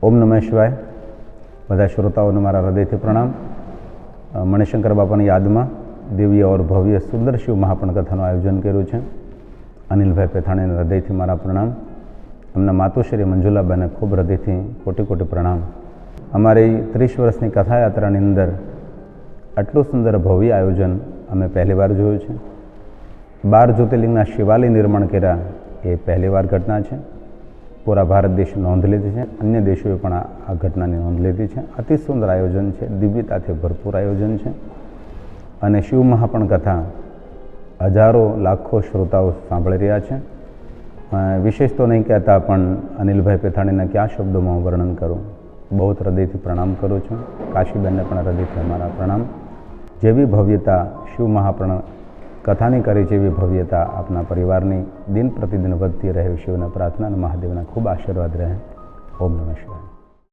ઓમ નમઃ શિવાય. બધા શ્રોતાઓને મારા હૃદયથી પ્રણામ. મણિશંકર બાપાની યાદમાં દિવ્ય ઓર ભવ્ય સુંદર શિવ મહાપણ કથાનું આયોજન કર્યું છે. અનિલભાઈ પેથાણીને હૃદયથી મારા પ્રણામ. એમના માતુશ્રી મંજુલાબાને ખૂબ હૃદયથી કોટી કોટી પ્રણામ. અમારી 30 વર્ષની કથાયાત્રાની અંદર આટલું સુંદર ભવ્ય આયોજન અમે પહેલીવાર જોયું છે. 12 જ્યોતિર્લિંગના શિવાલય નિર્માણ કર્યા એ પહેલીવાર ઘટના છે. પૂરા ભારત દેશે નોંધ લીધી છે. અન્ય દેશોએ પણ આ ઘટનાની નોંધ લીધી છે. અતિ સુંદર આયોજન છે. દિવ્યતાથી ભરપૂર આયોજન છે. અને શિવ મહાપણ કથા હજારો લાખો શ્રોતાઓ સાંભળી રહ્યા છે. વિશેષ તો નહીં કહેતા, પણ અનિલભાઈ પેથાણીના કયા શબ્દોમાં હું વર્ણન કરું. બહુ હૃદયથી પ્રણામ કરું છું. કાશીબેનને પણ હૃદયથી અમારા પ્રણામ. જેવી ભવ્યતા શિવ મહાપણ કથાની કરી છે એવી ભવ્યતા આપના પરિવારની દિન પ્રતિદિન વધતી રહે, શિવને પ્રાર્થના અને મહાદેવના ખૂબ આશીર્વાદ રહે. ઓમ નમઃ શિવાય.